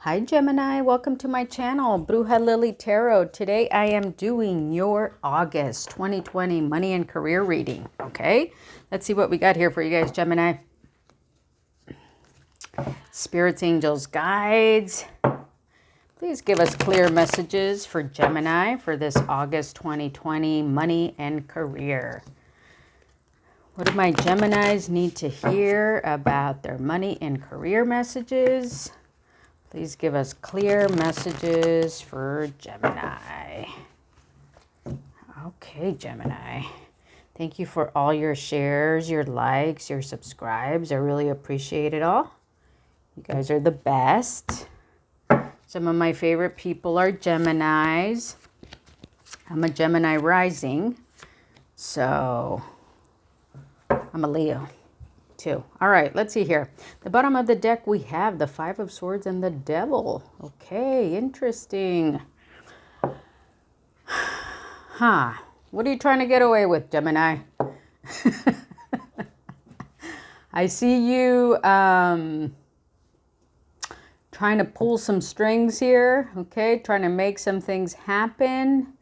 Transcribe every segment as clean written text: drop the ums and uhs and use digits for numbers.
Hi Gemini, welcome to my channel, Bruja Lily Tarot. Today I am doing your August 2020 money and career reading, okay? Let's see what we got here for you guys, Gemini. Spirits, angels, guides. Please give us clear messages for Gemini for this August 2020 money and career. What do my Geminis need to hear about their money and career messages? Please give us clear messages for Gemini. Okay, Gemini. Thank you for all your shares, your likes, your subscribes. I really appreciate it all. You guys are the best. Some of my favorite people are Geminis. I'm a Gemini rising, so I'm a Leo. All right, let's see here. The bottom of the deck, we have the Five of Swords and the Devil. Okay, interesting. Huh. What are you trying to get away with, Gemini? I see you trying to pull some strings here, okay? Trying to make some things happen.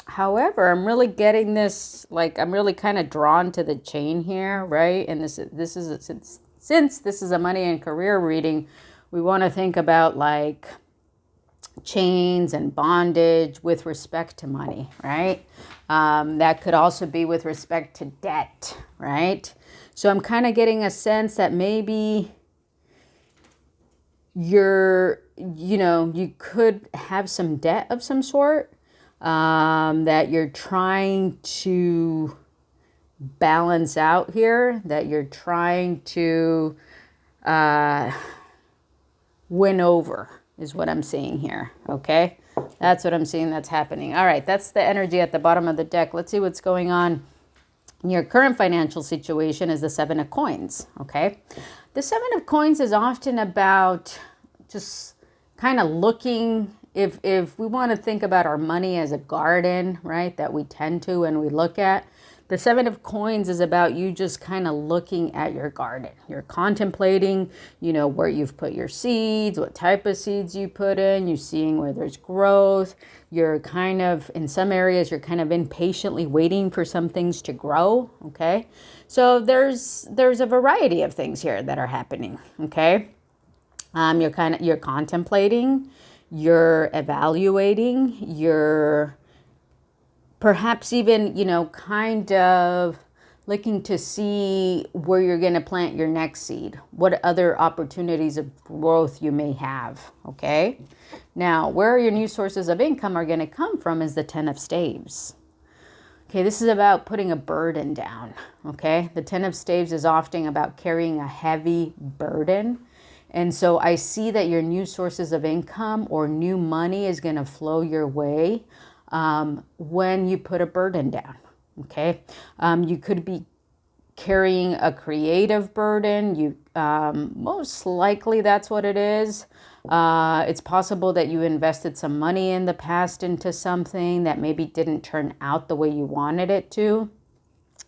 However, I'm really getting this, like, I'm really kind of drawn to the chain here, right? And since this is a money and career reading, we want to think about like chains and bondage with respect to money, right? That could also be with respect to debt, right? So I'm kind of getting a sense that maybe you could have some debt of some sort. That you're trying to balance out here, that you're trying to win over is what I'm seeing here, okay? That's what I'm seeing that's happening. All right, that's the energy at the bottom of the deck. Let's see what's going on in your current financial situation is the Seven of Coins, okay? The Seven of Coins is often about just kind of looking. If we want to think about our money as a garden, right, that we tend to and we look at, the Seven of Coins is about you just kind of looking at your garden. You're contemplating, where you've put your seeds, what type of seeds you put in, you're seeing where there's growth. You're kind of, in some areas, you're kind of impatiently waiting for some things to grow, okay? So there's a variety of things here that are happening, okay? You're contemplating, you're evaluating, you're perhaps even, kind of looking to see where you're going to plant your next seed, what other opportunities of growth you may have, okay? Now, where your new sources of income are going to come from is the Ten of Staves. Okay, this is about putting a burden down, okay? The Ten of Staves is often about carrying a heavy burden. And so I see that your new sources of income or new money is going to flow your way when you put a burden down, okay? You could be carrying a creative burden. Most likely that's what it is. It's possible that you invested some money in the past into something that maybe didn't turn out the way you wanted it to.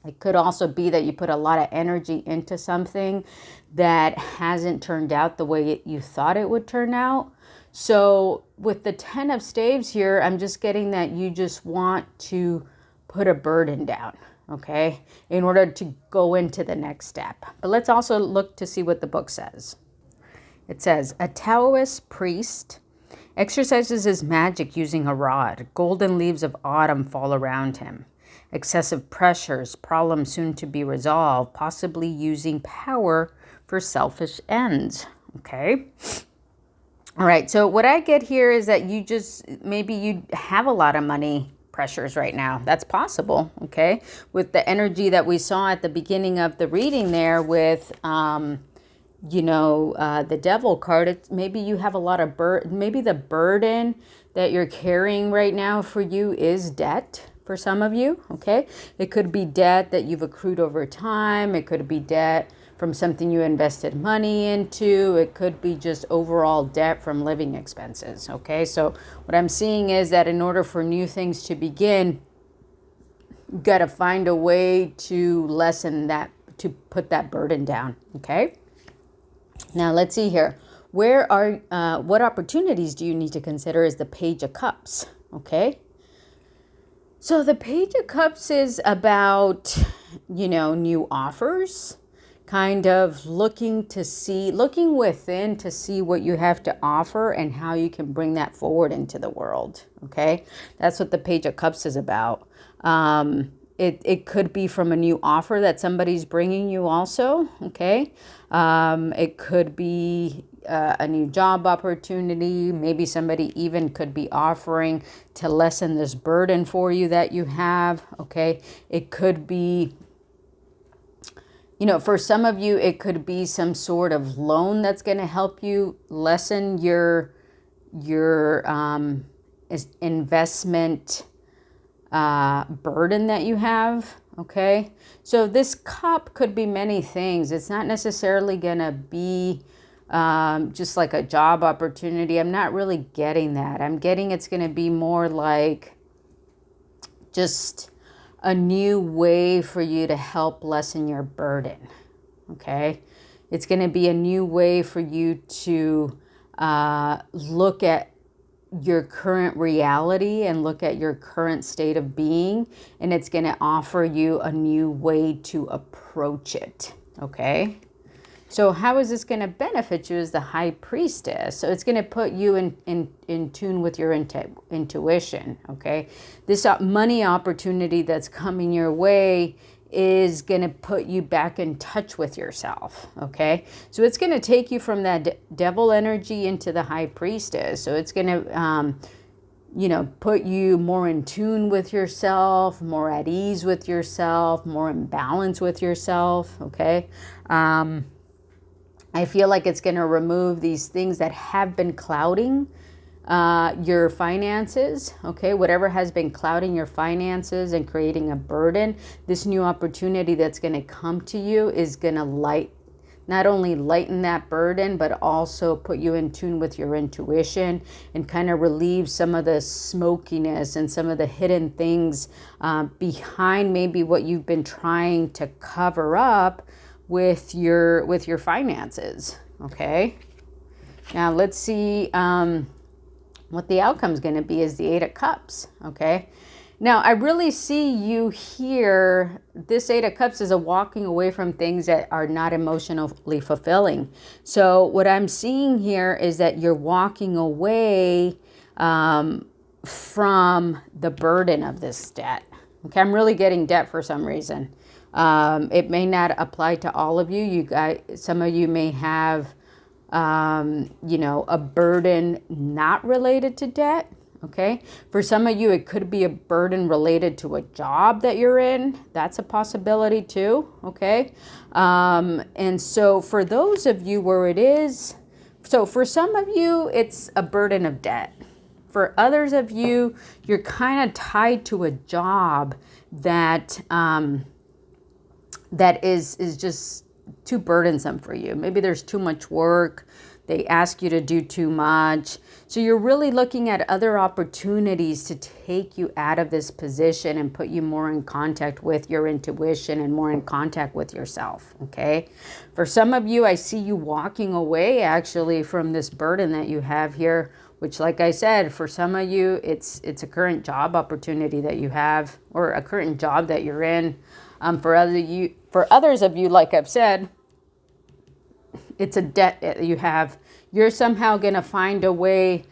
It could also be that you put a lot of energy into something that hasn't turned out the way you thought it would turn out. So with the Ten of Staves here, I'm just getting that you just want to put a burden down, okay, in order to go into the next step. But let's also look to see what the book says. It says, a Taoist priest exercises his magic using a rod. Golden leaves of autumn fall around him. Excessive pressures, problems soon to be resolved, possibly using power for selfish ends, okay? All right, so what I get here is that maybe you have a lot of money pressures right now. That's possible, okay? With the energy that we saw at the beginning of the reading there with, the Devil card, maybe you have a lot of maybe the burden that you're carrying right now for you is debt. For some of you, okay? It could be debt that you've accrued over time. It could be debt from something you invested money into. It could be just overall debt from living expenses, okay? So what I'm seeing is that in order for new things to begin, you've got to find a way to lessen that, to put that burden down, okay? Now let's see here. What opportunities do you need to consider is the Page of Cups, okay? So the Page of Cups is about, new offers, kind of looking within to see what you have to offer and how you can bring that forward into the world, okay? That's what the Page of Cups is about. It could be from a new offer that somebody's bringing you also, okay? It could be a new job opportunity. Maybe somebody even could be offering to lessen this burden for you that you have, okay? It could be, for some of you, it could be some sort of loan that's going to help you lessen your investment burden that you have, okay? So this cup could be many things. It's not necessarily going to be just like a job opportunity. I'm not really getting that. I'm getting it's going to be more like just a new way for you to help lessen your burden, okay? It's going to be a new way for you to look at your current reality and look at your current state of being, and it's going to offer you a new way to approach it, okay? So how is this going to benefit you as the High Priestess? So it's going to put you in tune with your intuition, okay? This money opportunity that's coming your way is going to put you back in touch with yourself, okay? So it's going to take you from that devil energy into the High Priestess. So it's going to, put you more in tune with yourself, more at ease with yourself, more in balance with yourself, okay? I feel like it's going to remove these things that have been clouding your finances, okay? Whatever has been clouding your finances and creating a burden, this new opportunity that's going to come to you is going to not only lighten that burden, but also put you in tune with your intuition and kind of relieve some of the smokiness and some of the hidden things behind maybe what you've been trying to cover up with your finances, okay? Now let's see what the outcome is going to be is the Eight of Cups, okay? Now I really see you here. This Eight of Cups is a walking away from things that are not emotionally fulfilling. So what I'm seeing here is that you're walking away from the burden of this debt, okay? I'm really getting debt for some reason. It may not apply to all of you. You guys, some of you may have, a burden not related to debt. Okay. For some of you, it could be a burden related to a job that you're in. That's a possibility too. Okay. And so for those of you where it is, so for some of you, it's a burden of debt. For others of you, you're kind of tied to a job that, that is just too burdensome for you. Maybe there's too much work. They ask you to do too much. So you're really looking at other opportunities to take you out of this position and put you more in contact with your intuition and more in contact with yourself, okay? For some of you, I see you walking away actually from this burden that you have here, which like I said, for some of you, it's a current job opportunity that you have or a current job that you're in. For others of you, like I've said, it's a debt that you have. You're somehow going to find a way,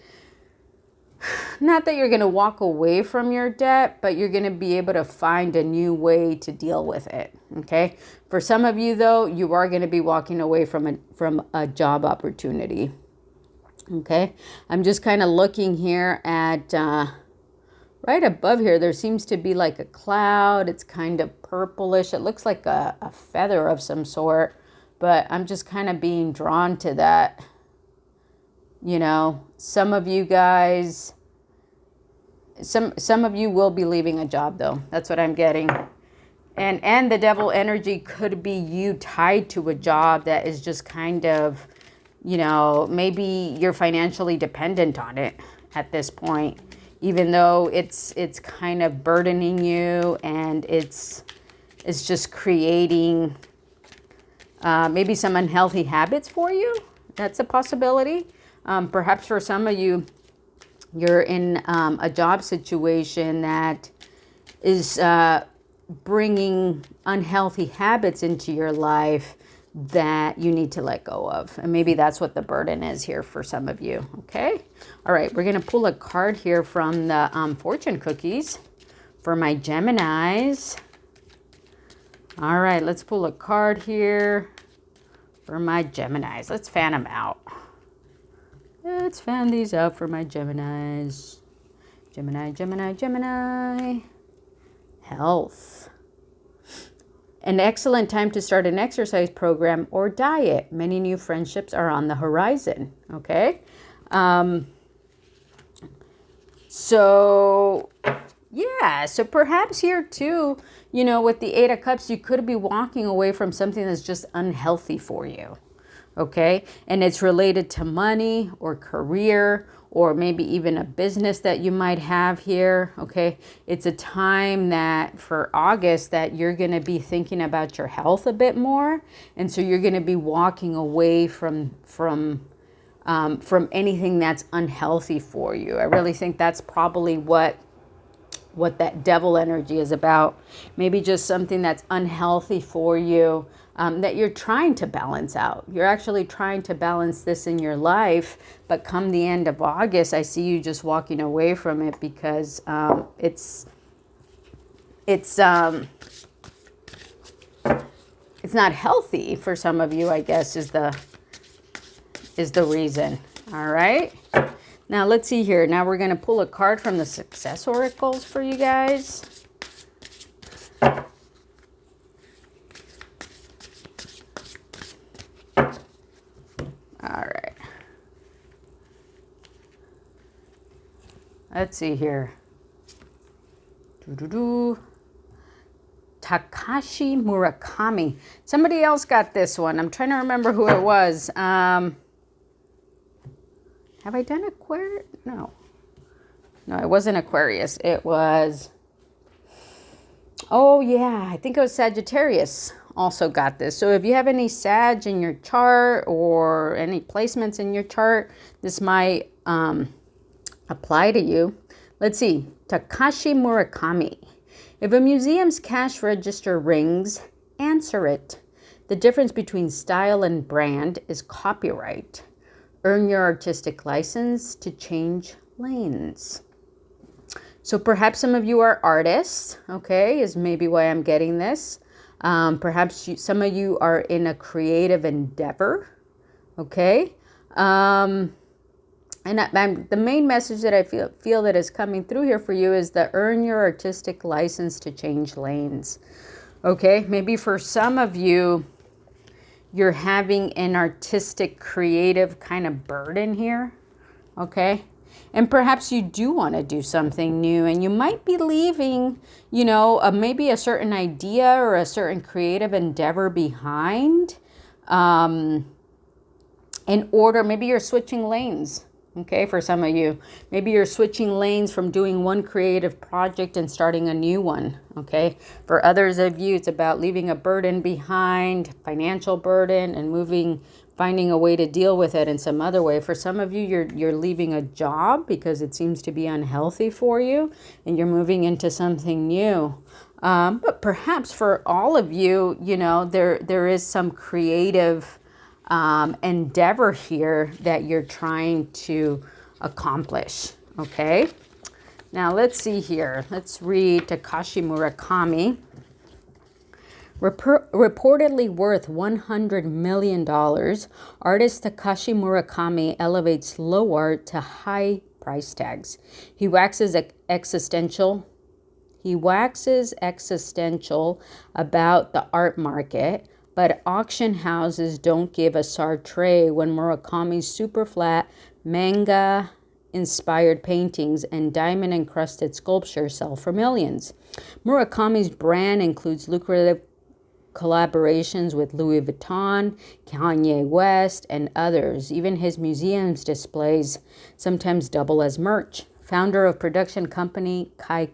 not that you're going to walk away from your debt, but you're going to be able to find a new way to deal with it, okay? For some of you, though, you are going to be walking away from a job opportunity, okay? I'm just kind of looking here at... right above here, there seems to be like a cloud. It's kind of purplish. It looks like a feather of some sort, but I'm just kind of being drawn to that. Some of you guys, some of you will be leaving a job though. That's what I'm getting. And the devil energy could be you tied to a job that is just kind of, maybe you're financially dependent on it at this point. Even though it's kind of burdening you and it's just creating maybe some unhealthy habits for you, That's a possibility. Perhaps for some of you, you're in a job situation that is bringing unhealthy habits into your life that you need to let go of. And maybe that's what the burden is here for some of you. Okay. All right. We're going to pull a card here from the fortune cookies for my Geminis. All right. Let's pull a card here for my Geminis. Let's fan them out. Let's fan these out for my Geminis. Gemini, Gemini, Gemini. Health. An excellent time to start an exercise program or diet. Many new friendships are on the horizon. Okay. So perhaps here too, you know, with the Eight of Cups, you could be walking away from something that's just unhealthy for you. Okay. And it's related to money or career or maybe even a business that you might have here. Okay. It's a time that for August that you're going to be thinking about your health a bit more. And so you're going to be walking away from anything that's unhealthy for you. I really think that's probably what that devil energy is about. Maybe just something that's unhealthy for you, that you're trying to balance out. You're actually trying to balance this in your life, but come the end of August, I see you just walking away from it because it's not healthy for some of you, I guess, is the reason. All right. Now let's see here. Now we're going to pull a card from the success oracles for you guys. All right. Let's see here. Takashi Murakami. Somebody else got this one. I'm trying to remember who it was. Have I done Aquarius? No, it wasn't Aquarius. It was, oh yeah, I think it was Sagittarius also got this. So if you have any Sag in your chart or any placements in your chart, this might apply to you. Let's see, Takashi Murakami. If a museum's cash register rings, answer it. The difference between style and brand is copyright. Earn your artistic license to change lanes. So perhaps some of you are artists, okay, is maybe why I'm getting this. Perhaps some of you are in a creative endeavor, okay. And the main message that I feel that is coming through here for you is the earn your artistic license to change lanes, okay. Maybe for some of you, you're having an artistic, creative kind of burden here, okay? And perhaps you do want to do something new and you might be leaving, you know, maybe a certain idea or a certain creative endeavor behind in order, maybe you're switching lanes, okay, for some of you. Maybe you're switching lanes from doing one creative project and starting a new one, okay? For others of you, it's about leaving a burden behind, financial burden, and finding a way to deal with it in some other way. For some of you, you're leaving a job because it seems to be unhealthy for you, and you're moving into something new. But perhaps for all of you, you know, there is some creative endeavor here that you're trying to accomplish, okay? Now let's see here. Let's read Takashi Murakami. Reportedly worth $100 million, artist Takashi Murakami elevates low art to high price tags. He waxes existential about the art market, but auction houses don't give a sartre when Murakami's super flat manga-inspired paintings and diamond-encrusted sculptures sell for millions. Murakami's brand includes lucrative collaborations with Louis Vuitton, Kanye West, and others. Even his museum's displays sometimes double as merch. Founder of production company Kai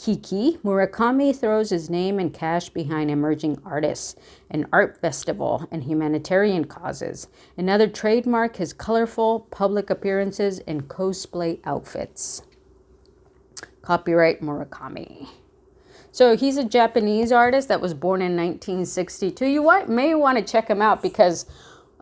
Kiki, Murakami throws his name and cash behind emerging artists, an art festival, and humanitarian causes. Another trademark, his colorful public appearances and cosplay outfits. Copyright Murakami. So he's a Japanese artist that was born in 1962. You may want to check him out because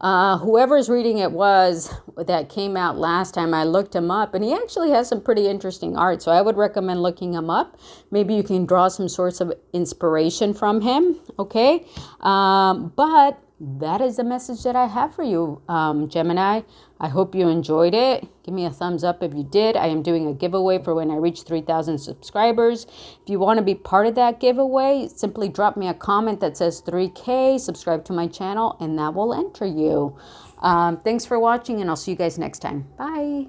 whoever's reading it was that came out last time, I looked him up, and he actually has some pretty interesting art. So I would recommend looking him up. Maybe you can draw some sorts of inspiration from him, okay? But that is the message that I have for you, Gemini. I hope you enjoyed it. Give me a thumbs up if you did. I am doing a giveaway for when I reach 3,000 subscribers. If you want to be part of that giveaway, simply drop me a comment that says 3K, subscribe to my channel, and that will enter you. Thanks for watching, and I'll see you guys next time. Bye.